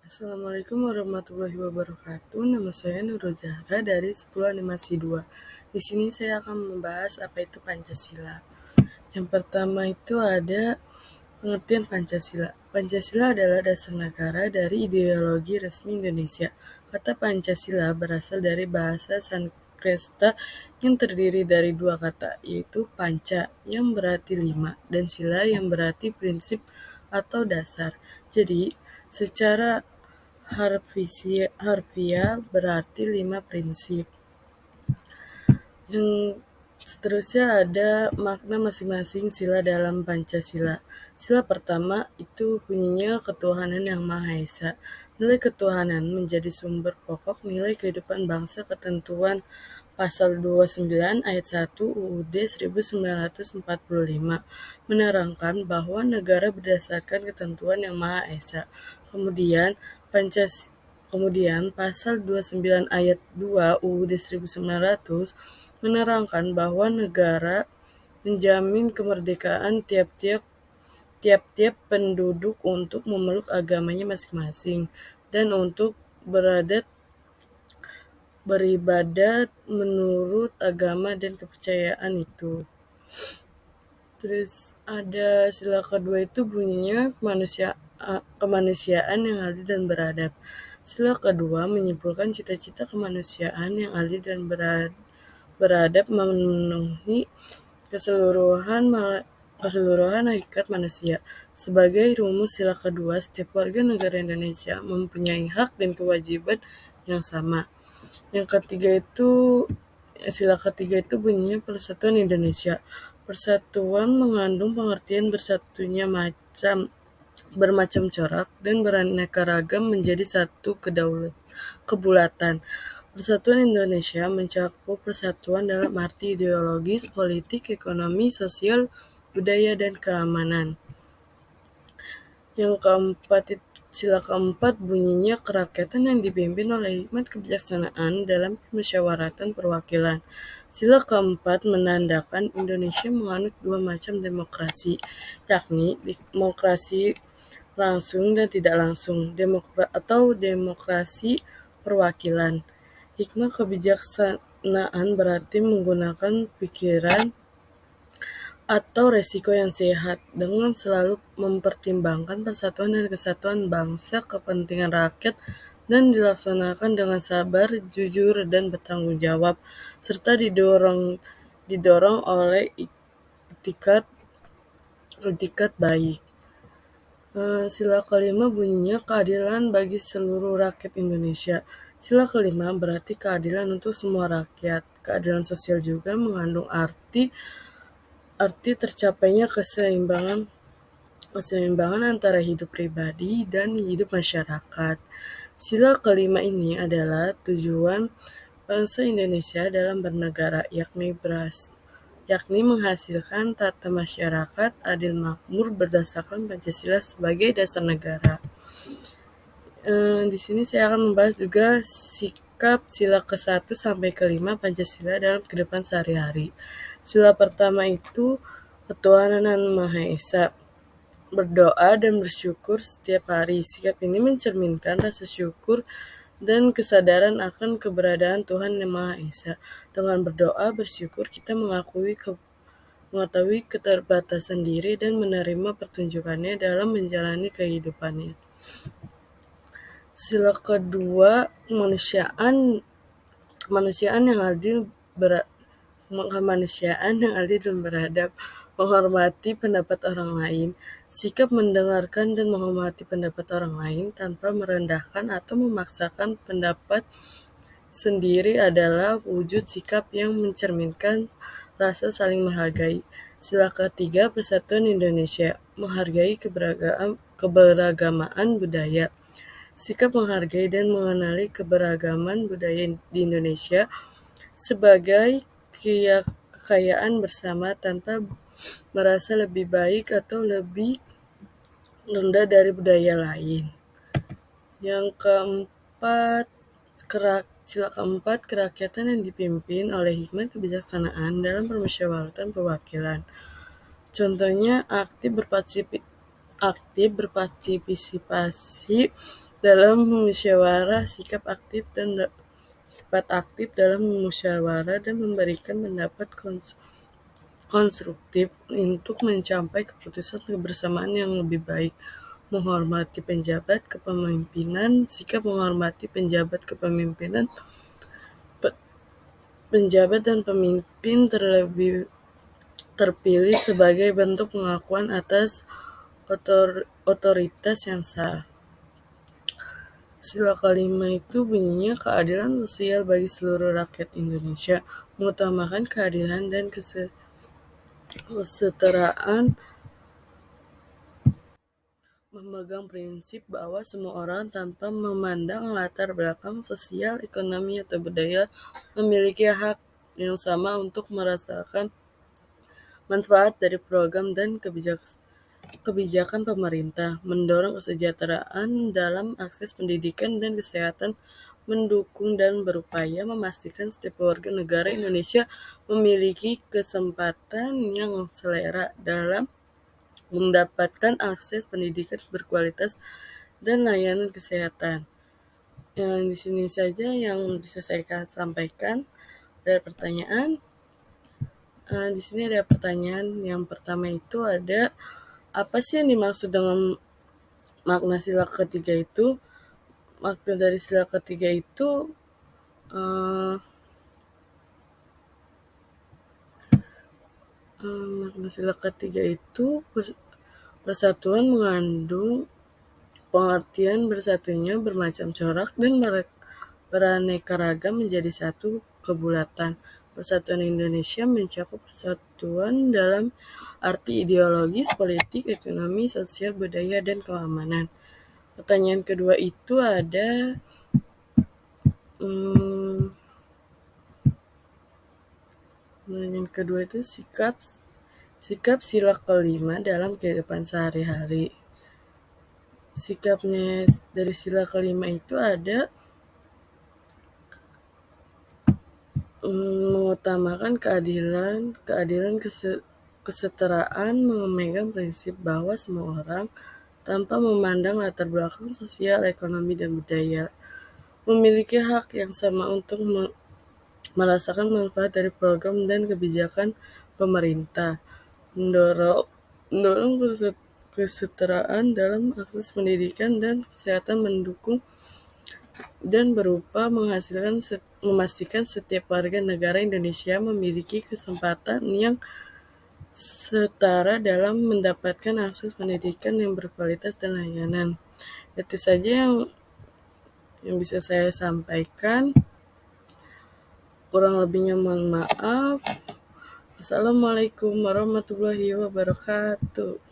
Assalamualaikum warahmatullahi wabarakatuh. Nama saya Nurul Zahra dari 10 Animasi 2. Di sini saya akan membahas apa itu Pancasila. Yang pertama itu ada pengertian Pancasila. Pancasila adalah dasar negara dari ideologi resmi Indonesia. Kata Pancasila berasal dari bahasa Sanskerta yang terdiri dari dua kata, yaitu panca yang berarti lima dan sila yang berarti prinsip atau dasar. Jadi, secara harfiah berarti lima prinsip. Yang seterusnya ada makna masing-masing sila dalam Pancasila. Sila pertama itu bunyinya ketuhanan yang Maha Esa. Nilai ketuhanan menjadi sumber pokok nilai kehidupan bangsa. Ketentuan Pasal 29 ayat 1 UUD 1945 menerangkan bahwa negara berdasarkan ketentuan yang Maha Esa. Kemudian Pasal 29 ayat 2 UUD 1900 menerangkan bahwa negara menjamin kemerdekaan tiap-tiap penduduk untuk memeluk agamanya masing-masing dan untuk beribadat menurut agama dan kepercayaan itu. Terus ada sila kedua itu bunyinya kemanusiaan yang adil dan beradab. Sila kedua menyimpulkan cita-cita kemanusiaan yang adil dan beradab memenuhi keseluruhan hakikat manusia. Sebagai rumus sila kedua, setiap warga negara Indonesia mempunyai hak dan kewajiban yang sama. Sila ketiga itu bunyinya Persatuan Indonesia. Persatuan mengandung pengertian bersatunya bermacam corak dan beraneka ragam menjadi satu kebulatan. Persatuan Indonesia mencakup persatuan dalam arti ideologis, politik, ekonomi, sosial, budaya, dan keamanan. Sila keempat bunyinya kerakyatan yang dipimpin oleh hikmat kebijaksanaan dalam musyawaratan perwakilan. Sila keempat menandakan Indonesia menganut dua macam demokrasi, yakni demokrasi langsung dan tidak langsung, atau demokrasi perwakilan. Hikmat kebijaksanaan berarti menggunakan pikiran atau resiko yang sehat dengan selalu mempertimbangkan persatuan dan kesatuan bangsa, kepentingan rakyat, dan dilaksanakan dengan sabar, jujur, dan bertanggung jawab, serta didorong oleh itikat baik. Sila kelima bunyinya keadilan bagi seluruh rakyat Indonesia. Sila kelima berarti keadilan untuk semua rakyat. Keadilan sosial juga mengandung arti tercapainya keseimbangan antara hidup pribadi dan hidup masyarakat. Sila kelima ini adalah tujuan bangsa Indonesia dalam bernegara, yakni menghasilkan tata masyarakat adil makmur berdasarkan Pancasila sebagai dasar negara. Di sini saya akan membahas juga sikap sila ke-1 sampai ke-5 Pancasila dalam kehidupan sehari-hari. Sila pertama itu ketuhanan Maha Esa, berdoa dan bersyukur setiap hari. Sikap ini mencerminkan rasa syukur dan kesadaran akan keberadaan Tuhan yang Maha Esa. Dengan berdoa, bersyukur, kita mengetahui keterbatasan diri dan menerima pertunjukannya dalam menjalani kehidupannya. Sila kedua, kemanusiaan yang adil dan beradab, menghormati pendapat orang lain. Sikap mendengarkan dan menghormati pendapat orang lain tanpa merendahkan atau memaksakan pendapat sendiri adalah wujud sikap yang mencerminkan rasa saling menghargai. Sila ketiga, Persatuan Indonesia, menghargai keberagaman budaya. Sikap menghargai dan mengenali keberagaman budaya di Indonesia sebagai kekayaan bersama tanpa merasa lebih baik atau lebih rendah dari budaya lain. Sila keempat, kerakyatan yang dipimpin oleh hikmat kebijaksanaan dalam permusyawaratan perwakilan. Contohnya aktif aktif berpartisipasi dalam musyawarah, sifat aktif dalam musyawarah dan memberikan pendapat konstruktif untuk mencapai keputusan kebersamaan yang lebih baik. Menghormati sikap menghormati penjabat dan pemimpin terpilih sebagai bentuk pengakuan atas otoritas yang sah. Sila kelima itu bunyinya keadilan sosial bagi seluruh rakyat Indonesia, mengutamakan keadilan dan kesetaraan, memegang prinsip bahwa semua orang tanpa memandang latar belakang sosial, ekonomi, atau budaya memiliki hak yang sama untuk merasakan manfaat dari program dan kebijakan pemerintah, mendorong kesejahteraan dalam akses pendidikan dan kesehatan, mendukung dan berupaya memastikan setiap warga negara Indonesia memiliki kesempatan yang selera dalam mendapatkan akses pendidikan berkualitas dan layanan kesehatan. Yang di sini saja yang bisa saya sampaikan. Ada pertanyaan? Di sini ada pertanyaan. Yang pertama itu ada, apa sih yang dimaksud dengan makna sila ketiga itu? Makna dari sila ketiga itu makna sila ketiga itu persatuan mengandung pengertian bersatunya bermacam corak dan beraneka ragam menjadi satu kebulatan. Persatuan Indonesia mencakup persatuan dalam arti ideologis, politik, ekonomi, sosial, budaya, dan keamanan. Pertanyaan kedua itu ada pertanyaan kedua itu sikap sila kelima dalam kehidupan sehari-hari. Sikapnya dari sila kelima itu ada mengutamakan keadilan, kesetaraan, memegang prinsip bahwa semua orang tanpa memandang latar belakang sosial, ekonomi, dan budaya memiliki hak yang sama untuk merasakan manfaat dari program dan kebijakan pemerintah, mendorong kesetaraan dalam akses pendidikan dan kesehatan, mendukung dan memastikan setiap warga negara Indonesia memiliki kesempatan yang setara dalam mendapatkan akses pendidikan yang berkualitas dan layanan. Itu saja yang bisa saya sampaikan. Kurang lebihnya mohon maaf. Assalamualaikum warahmatullahi wabarakatuh.